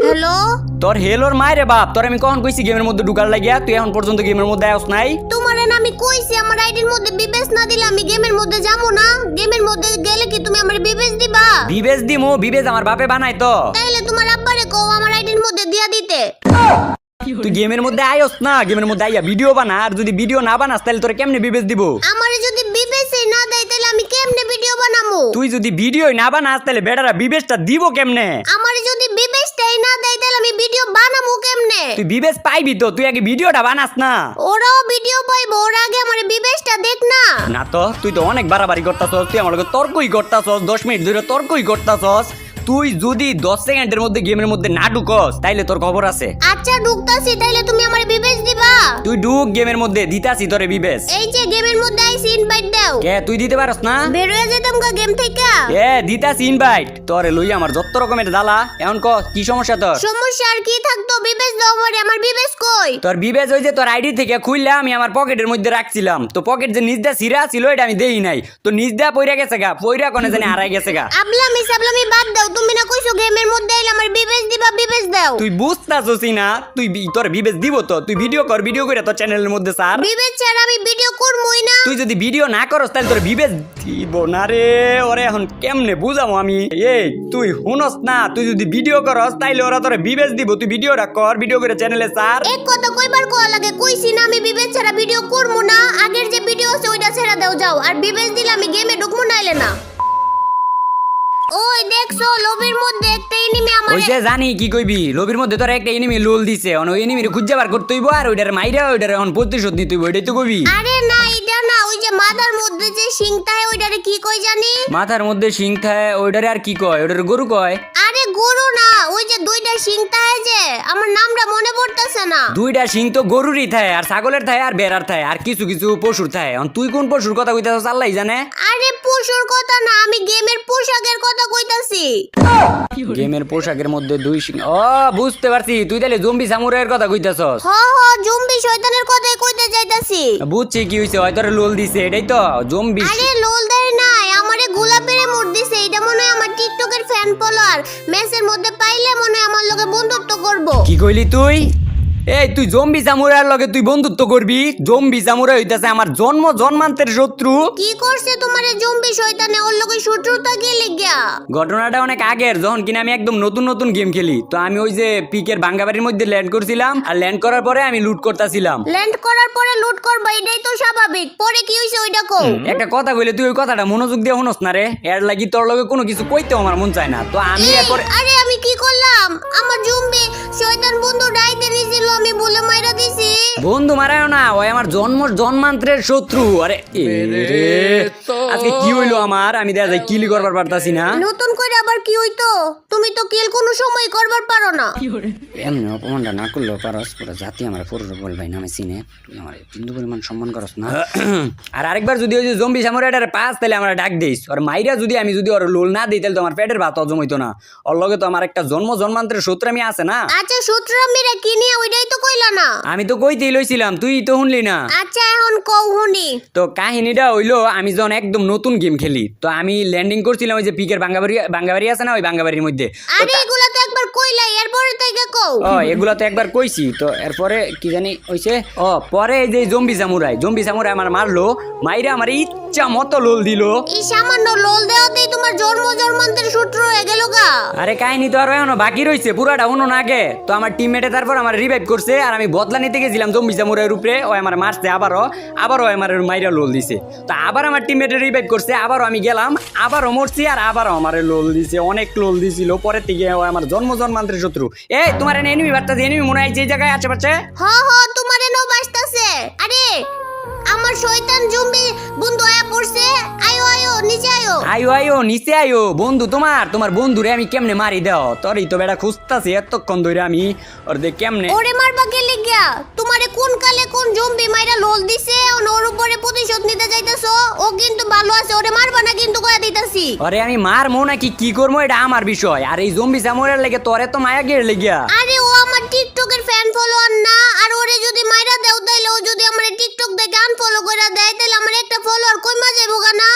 Hello তোর হেলোর মায়ের বাপ, তোর আমি কখন কইছি গেমের মধ্যে ঢুকার লাগিয়া? তুই এখন পর্যন্ত গেমের মধ্যে আস নাই। তোমারে না আমি কইছি আমার আইডির মধ্যে বিবেচ না দিলে আমি গেমের মধ্যে যাবো না। গেমের মধ্যে গেলে কি তুমি আমার বিবেচ দিবা? বিবেচ দিমু, বিবেচ আমার বাপে বানাই তো। তাইলে তোমার আব্বারে কও আমার আইডির মধ্যে দিয়া দিতে। তুই গেমের মধ্যে আইস না, গেমের মধ্যে আইয়া ভিডিও বানা। আর যদি ভিডিও না বানাস তাহলে তোর কেমনে বিবেচ দিব? আমারে যদি বিবেচই না দেয় তাহলে আমি কেমনে ভিডিও বানামু? তুই যদি ভিডিওই না বানাস তাহলে বেটারা বিবেচটা দিব কেমনে? আমারে যদি বিবেচটাই না দেয় তাহলে আমি ভিডিও বানামু কেমনে? তুই বিবেচ পাইবি তো, তুই আগে ভিডিওটা বানাস না। ওরাও ভিডিও পাইবো, ওর আগে আমারে বিবেচটা দেখ না। না তো, তুই তো অনেক বাড়াবাড়ি করতাছস। তুই আমার লগে তর্কই করতাছস, 10 মিনিট ধরে তর্কই করতাছস। তুই যদি 10 সেকেন্ডের মধ্যে গেমের মধ্যে না ঢুকস তাইলে তোর খবর আছে। আচ্ছা ঢুকতাছি, তাইলে তুমি আমারে বিবেচ দিবা? তুই ঢুক গেমের মধ্যে, দিতাছি তোরে বিবেচ। এই যে গেমের মধ্যে আইছি, ইনভাইট দাও। কে তুই দিতে পারস না? বের হয়ে যেতাম গা গেম থেকে। দিতাছি ইনভাইট। তোরে লই আমার যত রকমের জ্বালা। এখন ক কি সমস্যা তোর? সমস্যা আর কি থাকতো? বিবেচ দাও আমারে, আমার বিবেচ কই? তোর বিবেচ হই যে তোর আইডি থেকে খুললা আমি আমার পকেটের মধ্যে রাখছিলাম। তো পকেট যে নিজ দা সিরা ছিল এটা আমি দেই নাই। তো নিজ দা পইরা গেছে গা, পইরা কোনে জানি হারাই গেছে গা। সাবলামি বাদ দাও। তুমি না কইছো গেমের মধ্যে আইলে আমার বিবেচ দিবা, বিবেচ দাও। তুই বুঝতাছসই না, তুই তোর বিবেচ দিব তো। তুই ভিডিও কর, ভিডিও করে তোর চ্যানেলের মধ্যে সার। বিবেচ ছাড়া আমি ভিডিও করবই না। তুই যদি ভিডিও না করস তাহলে তোর বিবেচ দিব না রে। ওরে এখন কেমনে বুঝামো আমি? এই তুই হুনস না, তুই যদি ভিডিও করস তাইলে ওরা তোর বিবেচ দিব। তুই ভিডিওটা কর, ভিডিও করে চ্যানেলে সার। এক কথা কইবার কোয়া লাগে, কইছি না আমি বিবেচ ছাড়া ভিডিও করবো না। আগের যে ভিডিও আছে ওইটা ছেড়ে দাও যাও। আর বিবেচ দিলে আমি গেমে ঢুকবো নাইলে না। ওই দেখছো লবির মধ্যে একটা এনিমি আমারে। ওইসে জানি কি কইবি, লবির মধ্যে তোর একটা এনিমি লোল দিছে। ওই এনিমিরে খুঁজে বার করতে হইব আর ওইটার মাইরা ওইটার এখন প্রতিশোধ নিতে হইব। এটাই তো কইবি। আরে না এটা না, ওই যে মাথার মধ্যে যে সিংটা ওইটারে কি কই জানি? মাথার মধ্যে সিং থাকে ওইটারে আর কি কয়? ওইটারে গরু কয়। আরে গরু না, ওই যে দুইটা সিংটা যে আমার নামটা মনে পড়তেছে না। দুইটা সিং তো গরুরই থাকে, আর ছাগলের থাকে, আর বেড়ার থাকে, আর কিছু কিছু পশুর থাকে। এখন তুই কোন পশুর কথা কইতাছস আল্লাহই জানে। আরে পশুর কথা না, আমি গেমের পোশাকের কথা কইতাছি। গেমের পোশাকের মধ্যে দুই সিং। ও বুঝতে পারছি, তুই তাহলে জম্বি সামুরাইয়ের কথা কইতাছস। হ হ, জম্বি শয়তানের কথাই কইতে যাইতাছি। বুঝছি কি হইছে, হয়তো লোল দিছে। এটাই তো জম্বি। আরে লোল দেয় নাই, আমারে গোলাপেরে মোড় দিছে। এটা মনে হয় আমার টিকটকের ফ্যান ফলোয়ার। ম্যাচের মধ্যে পাইলে মনে হয় আমার লগে বন্ধুত্ব করবো। কি কইলি তুই? এই তুই জম্বি সামুরাইয়ের লগে তুই বন্ধুত্ব করবি? জম্বি সামুরাই হইতাছে আমার জন্মান্তের শত্রু। কি করছে তোমারে জম্বি শয়তানে? ওর লগে শত্রুতা কি লাগিয়া? ঘটনাটা অনেক আগের, যখন কিনা আমি একদম নতুন গেম খেলি। তো আমি ওই যে পিকের বাঙ্গাবাড়ির মধ্যে ল্যান্ড করছিলাম, আর ল্যান্ড করার পরে আমি লুট করতেছিলাম। ল্যান্ড করার পরে লুট করবা, এটাই তো স্বাভাবিক। পরে কি হইছে ওইটা কও। একটা কথা কইলে তুই ওই কথাটা মনোযোগ দিয়ে শুনস না রে। এর লাগি তোর লগে কোনো কিছু কইতেও আমার মন চায় না। তো আমি এরপরে আরে আমি কি করলাম? আমার জম্বি শয়তান বন্ধু ডাইতে নিছিল, আমি বলে মাইরা দিছি। বন্ধু মারায়ও না, ওই আমার জন্মান্তের শত্রু। আরে আজকে কি হইলো আমার? আমি দেখা যায় কিল করবার পারতাছি না। নতুন করে আবার কি হইতো? তুমি তো কিল কোনো সময় করবার পারো না। এমনি অপমানটা না করলেও পারস। পুরো জাতি আমার পুরো বল ভাই নামে চিনে। তুই আমার বিন্দু পরিমাণ সম্মান করস না। আর আরেকবার যদি ওই যে জম্বি সামুরাইটার পাস তাহলে আমার ডাক দিস। আর মাইরা যদি আমি যদি ওর লোল না দিই তাহলে তো আমার পেটের ভাত হজম হইতো না। ওর লগে তো আমার একটা জন্মান্তের শত্রু আছে না। আচ্ছা শত্রুমিরা কি নিয়ে ওইটাই তো কইলা না। আমি তো কইতেই লইছিলাম, তুই তো শুনলি না। আচ্ছা এখন কও শুনি। তো কাহিনীটা হইলো, আমি যখন একদম নতুন গেম খেলি তো আমি ল্যান্ডিং করছিলাম ওই যে পিকের বাঙ্গাবাড়ি আছে না, ওই বাঙ্গাবাড়ির মধ্যে। আরে এগুলা তো একবার কইলাই, এরপরে থেকে কও। এগুলা তো একবার কইছি। তো এরপরে কি জানি হইছে, পরে এই যে জম্বি সামুরাই আমার মারলো। মাইরা আমার ইচ্ছা মতো লোল দিল। এই সামান্য লোল দেওয়াতেই তোমার জন্মান্তের শত্রু হয়ে গেল গা। আরে কাহিনী তো আরো এখনো বাকি রইছে, পুরাটা শুনো না আগে। তো আমার টিমমেটে তারপর আমার রিভাইভ করছে, আর আমি বদলা নিতে গেছিলাম জম্বি সামুরাইয়ের উপরে। ও আমার মারছে আবারও আমার মাইরা লোল দিছে। তো আবার আমার টিমমেটে রিভাইভ করছে, আবারও আমি গেলাম, আবারও মরছি, আর আবারও আমার লোল দিছে। অনেক লোল দিছিল। পরের থেকে ও আমার জন্মান্তের শত্রু। এই তোমার এনিমি বার্তাছে, এনিমি মনে হয় যে জায়গায় আছে পাচ্ছে। হ হ, তোমার এনো বাসতাছে। আরে আমার শয়তান জম্বি বন্ধু আয়া পড়ছে। আয়ো আয়ো নিচে আয়ো। আয়ো নিচে আয়ো। বন্ধু তোমার বন্ধুরে আমি কেমনে মারি দাও? তোরই তো বেটা খুঁজতাছি এতক্ষণ ধরে আমি। ওর দে কেমনে ওরে মারবা গেলে গিয়া? তোমারে কোন কালে কোন জম্বি মাইরা লোল দিছে, ওর উপরে প্রতিশোধ নিতে যাইতাছো। ও কিন্তু ভালো আছে, ওরে মারবা না কিন্তু কইয়া দিতাছি। আরে আমি মারমো নাকি কি করবো এটা আমার বিষয়। আর এই জম্বি সামুরাইয়ের লেগে তোরে তো মায়া গের লেগিয়া। আরে ও আমার টিকটকের ফ্যান ফলোয়ার না। আর ওরে যদি মাইরা দাও তাইলে ও যদি আমার টিকটক দেখে আনফলো করে দেয় তাহলে আমার একটা ফলোয়ার কইমা যাইবো না।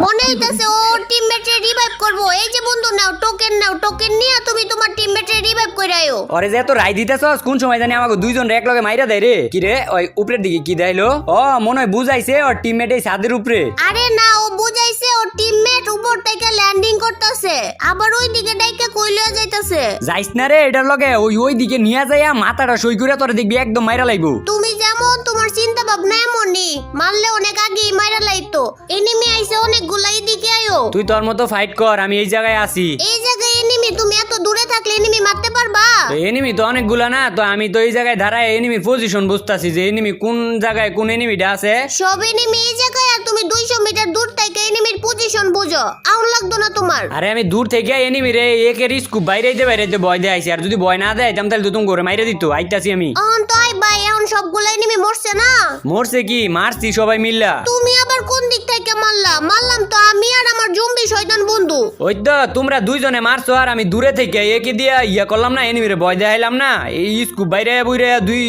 মনে হইতাছে ও টিমমেটে রিভাইভ করবো। এই যে বন্ধু নাও টোকেন নিয়ে তুমি তোমার টিমমেটে রিভাইভ কইরায়ো। ওরে যে এত রায় দিতেছস কোন সময় জানি আমাকে দুইজন এক লগে মাইরা দেয় রে। কি রে ওই উপরের দিকে কি দেয়লো? ও মনে হয় বুঝাইছে ওর টিমমেট এই ছাদের উপরে। আরে না, ও বুঝাইছে ওর টিমমেট উপর থেকে ল্যান্ডিং করতেছে, আবার ওই দিকে ডাইকা কইলা যাইতাছে। যাইস না রে এটার লগে, ওই দিকে নিয়ে যাইয়া মাথাটা সই করে তোরে দেখবি একদম মাইরা লাইবো। তুমি যেমন তোমার চিন্তা ভাবনা এমনই, মারলে অনেক আগেই মাইরা লাইতো। এনিমি আইছে অনেকগুলা, এদিকে আয়ো। তুই তোর মতো ফাইট কর, আমি এই জায়গায় আছি। এই জায়গায় এনিমি, তুমি এত দূরে থাকলে এনিমি মারতে পারবা? এনিমি তো অনেকগুলা না, তো আমি তো এই জায়গায় দাঁড়ায় এনিমির পজিশন বুঝতাছি যে এনিমি কোন জায়গায় কোন এনিমিটা আছে। সব এনিমি এই জায়গায়, আর তুমি 200 মিটার দূর থেকে এনিমির পজিশন বুঝো। আউন লাগতো না তোমার? আরে আমি দূর থেকে এনিমি রে একে রিস্ক বাইরেতে ভয় দেয় আইছি, আর যদি ভয় না দেয় তাহলে তো তুমি করে মাইরে দিত। আইতাছি আমি। অন তো আই ভাই, এখন সবগুলা এনিমি মরছে না? মরছে কি, মারছি সবাই মিল্লা। তুমি আবার কোন দিক থেকে মারলা? মারলাম তো আমি আর আমার জম্বি শয়তান বন্ধু। ওই তো তোমরা দুইজনে মারছো, আর আমি দূরে থেকে একে দিয়া ইয়া করলাম না, এনিমিরে ভয় দেখাইলাম না। এই স্কুপ বাইরে বইরে দুই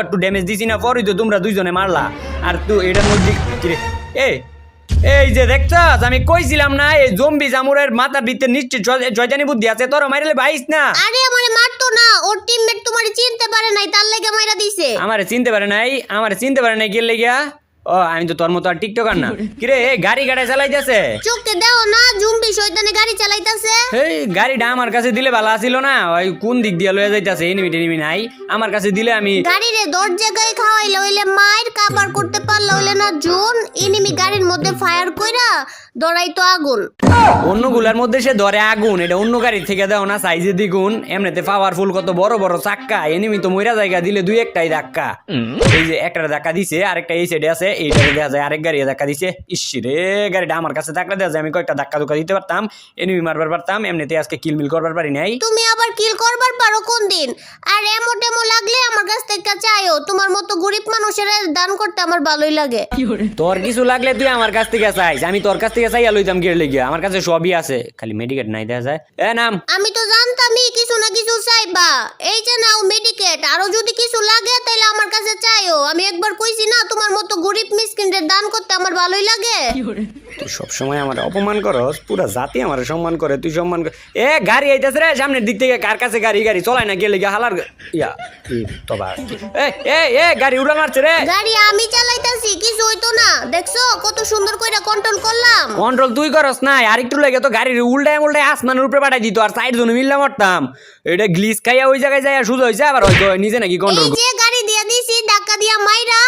একটু ড্যামেজ দিছি না, পরই তো তোমরা দুইজনে মারলা। আর তুই এটার মধ্যে কিরে এই যে দেখছস, আমি কইছিলাম না এই জম্বি জামুরের মাথার ভিতরে নিশ্চয় জয়জানি বুদ্ধি আছে, তোর মাইরালে ভাইস না। আরে আমারে মারতো না, ওর টিমমেট তোমারে চিনতে পারে নাই, তার লাগি মাইরা দিছে। আমারে চিনতে পারে নাই কে লেগিয়া? ও আমি তো তোর মতো আর টিকটকার না। কিরে গাড়ি চালাইতেছে? চোখে দাও না, জম্বি শয়তানে গাড়ি চালাইতাছে। এই গাড়িটা আমার কাছে দিলে ভালো আছিল না, ওই কোন দিক দিয়ে লয়ে যাইতাছে, এনিমি নাই আমার কাছে দিলে আমি। গাড়ি রে দর জায়গায় খাওয়াইলে হইলে মাইর, কাবার করতে পারলে হইলে না জোন। এনিমি গাড়ির মধ্যে ফায়ার কইরা দড়াইতো আগুন। অন্যগুলার মধ্যে সে ধরে আগুন, এটা অন্য গাড়ি থেকে দাও না, সাইজে দ্বিগুণ। এমনিতে পাওয়ারফুল, কত বড় বড় চাক্কা। এনিমি তো মইরা জায়গা দিলে দুই একটাই ধাক্কা। এই যে একটা ধাক্কা দিছে, আরেকটা এই সাইডে আছে, এইটা দেখা যায় আরেক গাড়ি ধাক্কা দিছে। ইস রে, গাড়িটা আমার কাছে থাকলে দেখা যায় আমি কয়েকটা ধাক্কা দিতে পারতাম, এনিমি মারবার পারতাম। এমনিতে আজকে কিলমিল করবার পারি নাই। তুমি আবার কিল করবার পারো কোন দিন? আর এমো টেমো লাগলে আমার কাছ থেকে চাইও। তোমার মতো গরিব মানুষের দান করতে আমার ভালোই লাগে। তোর কিছু লাগলে তুই আমার কাছ থেকে চাইস, আমি তোর কাছ থেকে চাইয়া লইতাম গেলে গিয়া। আমার কাছে সবই আছে, খালি মেডিকেট নাই দেখা যায়। নাম আমি তো জানতামই কিছু না কিছু চাইবা। এই যে নাও মেডিকেট, আরো যদি কিছু লাগে তাহলে আমার কাছে চাইও। আমি একবার কইছি না, তোমার মতো গরিব মিসকিনদের দান করতে আমার ভালোই লাগে। তুই সবসময় আমার অপমান করস, পুরা জাতি আমার সম্মান করে, তুই সম্মান কর। গাড়ি আইতাছে রে সামনের দিক থেকে। কার কাছে গাড়ি চলাই না গেলে গিয়া হালার ইয়া তবা। গাড়ি উড়া মারছে রে। গাড়ি আমি চালাইতাছি, কিছু হইতো না। দেখছো কত সুন্দর কইরা কন্ট্রোল করলাম। কন্ট্রোল তুই করস না, আরেকটু লাগে তো গাড়ির উল্টায় আসমানের উপরে পাঠাই দিত, আর সাইড জন্য মিললে মরতাম। এটা গ্লিচ খাইয়া ওই জায়গায় যায় সুযোগ হয়েছে, আবার হয়তো নিজে নাকি কন্ট্রোল। এই যে গাড়ি দিয়া দিছি, ধাক্কা দিয়া মাইরা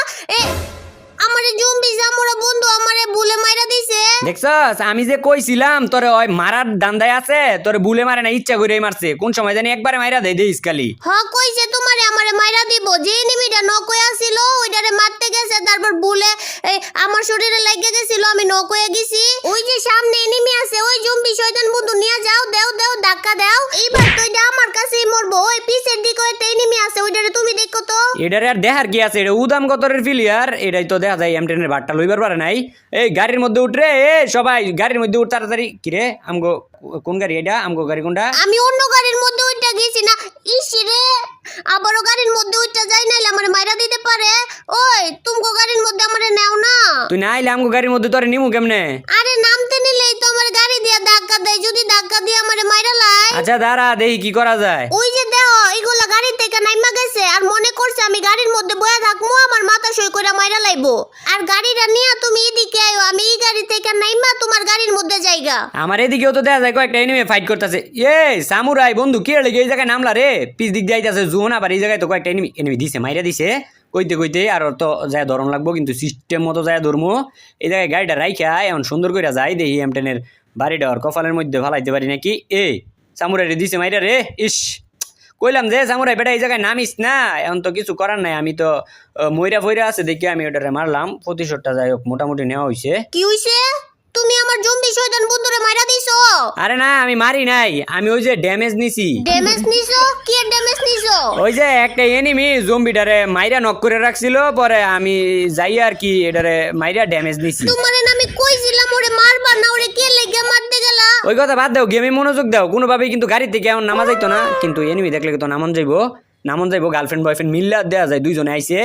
আমারে জম্বি জামুরা বন্ধু আমারে ভুলে মাইরা দিছে। দেখছস, আমি যে কইছিলাম তোরে ওই মারার দান্দায় আছে, তোরে ভুলে মারে না, ইচ্ছা করেই মারছে। কোন সময় জানি একবারে মাইরা দেই ইসকালি। হ্যাঁ কইছে তোমারে আমারে মাইরা দিব। যে এনিমিটা নক হয়ে আছিল ওইটারে মারতে গেছে, তারপর ভুলে আমার শরীরে লাগে গেছিল, আমি নক হয়ে গেছি। ওই যে সামনে এনিমি আছে, ওই জম্বি শয়তান বন্ধু নিয়ে যাও, দেও ধাক্কা দাও। এইবার তো এটা আমার কাছেই মরবো। ওই পিছের দিকে একটা এনিমি আছে, ওইটারে তুমি দেখো তো। এটারে আর দেখার কি আছে, এটা উদাম গতরের ফিলিয়ার। এটাই তো দেখা যায় এম10 এর বাটটা লইবার পারে নাই। এই গাড়ির মধ্যে উঠরে, সবাই গাড়ির মধ্যে উঠ তাড়াতাড়ি। কিরে আমগো কোন গাড়ি এটা? আমগো গাড়ি কোনটা? আমি অন্য গাড়ির মধ্যে উঠটা গেছি না। ইসি রে, আবারও গাড়ির মধ্যে উঠটা যাই, নাইলে আমারে মাইরা দিতে পারে। ওই তুমগো গাড়ির মধ্যে আমারে নাও না। তুই না আইলে আমগো গাড়ির মধ্যে তোরে নিমু কেমনে? আরে নামতে নিলেই তো আমার গাড়ি দিয়া ধাক্কা দেয়। যদি ধাক্কা দিয়ে আমারে মাইরা লাই। আচ্ছা দাঁড়া, দেখি কি করা যায়। ওই যে দেও, এগুলা গাড়ি থেকে নাইমা গেছে, আর মনে করছে আমি গাড়ির মধ্যে বয়া থাকবো, আমার মাথা সই করে মাইরা লাইবো। আর গাড়িটা নিয়ে তুমি এদিকে আইও, আমি এই গাড়ি থেকে নাইমা তোমার গাড়ির মধ্যে যাইগা। আমার এদিকেও তো দেখা যায় কয়েকটা এনিমি ফাইট করতেছে। সামুরাই বন্ধু কি লেগে এই জায়গায় নামলা রে? পিছ দিক দিয়ে আইতাছে জোন, আবার এই জায়গায় তো কয়েকটা এনিমি দিছে, মাইরা দিছে। কইতে আর তো যায় ধরন লাগবো, কিন্তু সিস্টেম মতো যায় ধরমু। এই জায়গায় গাড়িটা রাইখা এমন সুন্দর করে যাই, দেখি এম10 এর বাড়িটা ওর কপালের মধ্যে ফালাইতে পারি নাকি। সামুরাই রে দিছে মাইরা রে। ইস, কইলাম যে সামুরাই বেটা এই জায়গায় নামিস না। এখন তো কিছু করার নাই, আমি তো ময়রা ফইরা আছে দেখি আমি ওটারে মারলাম। প্রতিশোধটা যাই হোক মোটামুটি নেওয়া হয়েছে। কি হইছে? তুমি আমার জম্বি শয়তান বন্ধুরে মাইরা দিছো? আরে না, আমি মারি নাই, আমি ওই যে ড্যামেজ নিছি। ড্যামেজ নিছো? কি ড্যামেজ নিছো? ওই যে একটা এনিমি জম্বিটারে মাইরা নক করে রাখছিল, পরে আমি যাই আর কি এটারে মাইরা ড্যামেজ নিছি। তোমারে না আমি কইছিলাম ওরে মারবা না, ওরে কে লেগে মারতে গেলা? ওই কথা বাদ দাও, গেমে মনোযোগ দাও। কোনোভাবেই কিন্তু গাড়ি থেকে এমন নামা যাইতো না, কিন্তু এনিমি দেখলে তো নামন যাইবো। গার্লফ্রেন্ড বয়ফ্রেন্ড মিল্লা দেওয়া যায়, দুইজনে আইছে,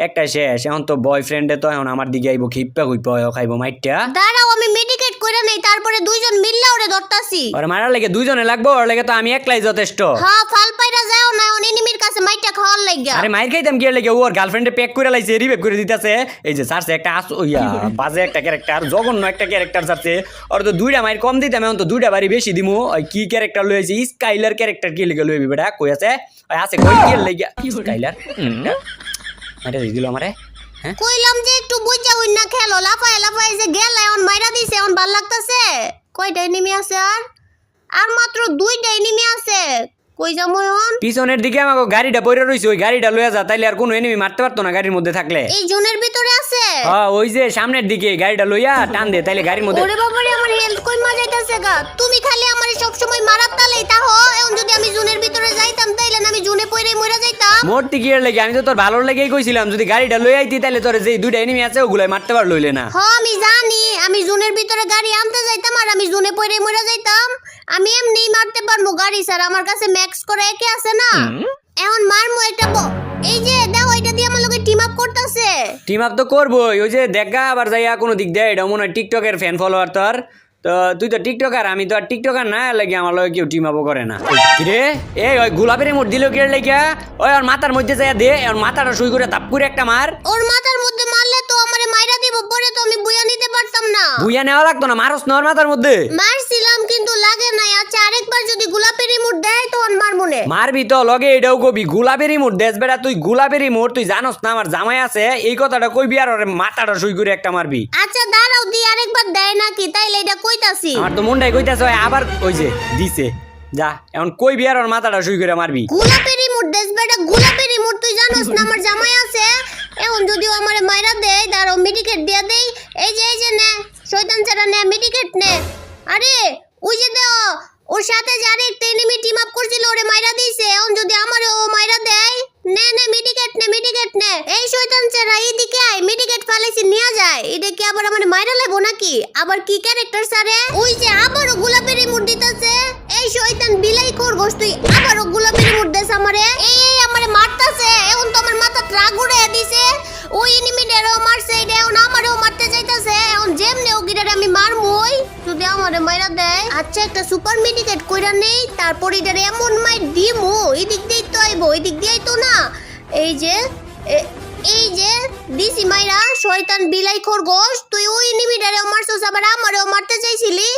একটা শেষ। এখন তো বয়ফ্রেন্ডে তো এখন আমার দিকে আইবো, খিপ্পা খাইবো মাইটটা। দাঁড়াও, আমি মেডিকেট করে নেই, তারপরে দুইজন মিল্লা ওরে ধরতাছি। ওরে মারার লেগে দুইজনে লাগবো, ওর লেগে তো আমি একলাই যথেষ্ট। হ্যাঁ, ফাল পাইরা আছে মাইটা খাওয়ার লাগিয়া। আরে মাইর খাইতাম কি লাগে, ওর গার্লফ্রেন্ডে প্যাক করে লাইছে, রিভাইভ করে দিতেছে। এই যে সারছে একটা বাজে একটা ক্যারেক্টার, জঘন্য একটা ক্যারেক্টার সারছে। ওর তো দুইটা মাইর কম দিতাম, এখন তো দুইটা বাড়ি বেশি দিমু। ওই কি ক্যারেক্টার লইছি, স্কাইলার ক্যারেক্টার কি লেগে লইবি বেটা, কই আছে? ওই আছে কই কি লাগিয়া স্কাইলার মাইরা দিল আমারে। হ্যাঁ কইলাম যে একটু বুঝা হই না খেলো, লাফায় লাফায় যে গেল এখন মাইরা দিছে, এখন ভাল লাগতাছে। কয়টা এনিমি আছে আর মাত্র 2টা এনিমি আছে, কই যামু এখন? পিছনের দিকে আমাকে গাড়িটা পড়ে রইছে, ওই গাড়িটা লইয়া যা, তাইলে আর কোনো এনিমি মারতে পারতো না গাড়ির মধ্যে থাকলে। এই জোনের ভিতরে আছে? হ্যাঁ ওই যে সামনের দিকে গাড়িটা লইয়া টান দে, তাইলে গাড়ির মধ্যে। ওরে বাবারে আমার হেলথ কই মা যাইতাছে গা, তুমি খালি আমারে সব সময় মারার তালেই তাহো। এখন যদি আমি জোনের ভিতরে যাইতাম তাইলে না আমি জোনে পড়ে মইরা যাইতাম। মরতে কি এর লাগে, আমি তো তোর ভালোর লেগেই কইছিলাম যদি গাড়িটা লই আইতি তাইলে তোর যে দুইটা এনিমি আছে ওগুলাই মারতে পার লইলে না। হ্যাঁ আমি জানি, আমি জোনের ভিতরে গাড়ি আনতে যাইতাম আর আমি জোনে পড়ে মইরা যাইতাম। আমি এমনিই মারতে পারবো গাড়ি স্যার, আমার কাছে ম্যাক্স করে একে আছে না। এখন মারমু একটা এই যে দেখো এটা দিয়ে আমার লগে টিম আপ করতেছে। টিম আপ তো করবোই, ওই যে দেখা আবার যাইয়া কোনো দিক দেয়, এটা মনে হয় টিকটকের ফ্যান ফলোয়ার তোর। তো তুই তো টিকটকার, আমি তো আর টিকটকার না, লাগে আমার লগে কেউ টিম আপও করে না। রে এই ওই গোলাপের মোট দিল কে লাগিয়া, ওই ওর মাথার মধ্যে যাইয়া দে, ওর মাথাটা শুই করে তাপ করে একটা মার। ওর মাথার মধ্যে মারলে তো আমারে মাইরা দিব, পরে তো আমি বুয়া নিতে পারতাম না। বুইয়া নেওয়া লাগতো না, মারস না ওর মাথার মধ্যে। মারছিলাম কিন্তু লাগে নাই। আচ্ছা আরেকবার যদি গোলাপের রিমোট দেয় তখন মারবো নে। মারবি তো লগে এটাও কবি গোলাপের মোট দেশ বেড়া, তুই গোলাপের মোট তুই জানোস না আমার জামাই আছে, এই কথাটা কইবি আর ওর মাথাটা শুই করে একটা মারবি। আচ্ছা দাঁড়াও দি আরেকবার দেয় নাকি, তাইলে এটা কইতাছি। আমার তো মনটাই কইতাছে আবার ওই যে দিছে, যা এখন কইবি আর ওর মাথাটা শুই করে মারবি। গোলাপের রিমোট দেশ বেটা, গোলাপের রিমোট তুই জানোস না আমার জামাই আছে। এখন যদিও আমারে মাইরা দেয়, দাঁড়াও মেডিকেট দিয়া দেই। এই যে নে শয়তান ছাড়া নে মেডিকেট নে। আরে ওই যে দেও ওর সাথে যে আরেকটা এনিমি টিম আপ করছিল, ওরে মাইরা দিয়েছে। এখন যদি আমারে ও মাইরা দেয়, নে মেডিকেট নে। এই শয়তান ছাড়া এইদিকে আয়, মেডিকেট ফালাইছি নিয়ে যায়। এটা কি আবার আমারে মাইরা লাইবো নাকি? আবার কি ক্যারেক্টার সারে? ওই যে আবারও গোলাপের রিমোট দিতেছে। এই শয়তান বিলাই খরগোশ, তুই আবারও গোলাপের রিমোট দেস আমারে। এই আমারে মারতাছে, এখন তো আমার মাথা ট্রাক উড়াইয়া দিছে। ওই এনিমিটারও মারছে, এটা এখন আমারও মারতে চাইতাছে। এখন যেমনে ও গিটারে আমি মারমুই যদি আমারে মাইরা দেয়। আচ্ছা একটা সুপার মেডিকেট কইরা নেই, তারপর এটারে এমন মাইর দিমু, এদিক দিয়েই তো আইবো, এদিক দিয়েই তো না। এই যে দিছি মাইরা। শয়তান বিলাই খরগোশ, তুই ওই এনিমিটারেও মারছস আবার আমারেও মারতে চাইছিলি।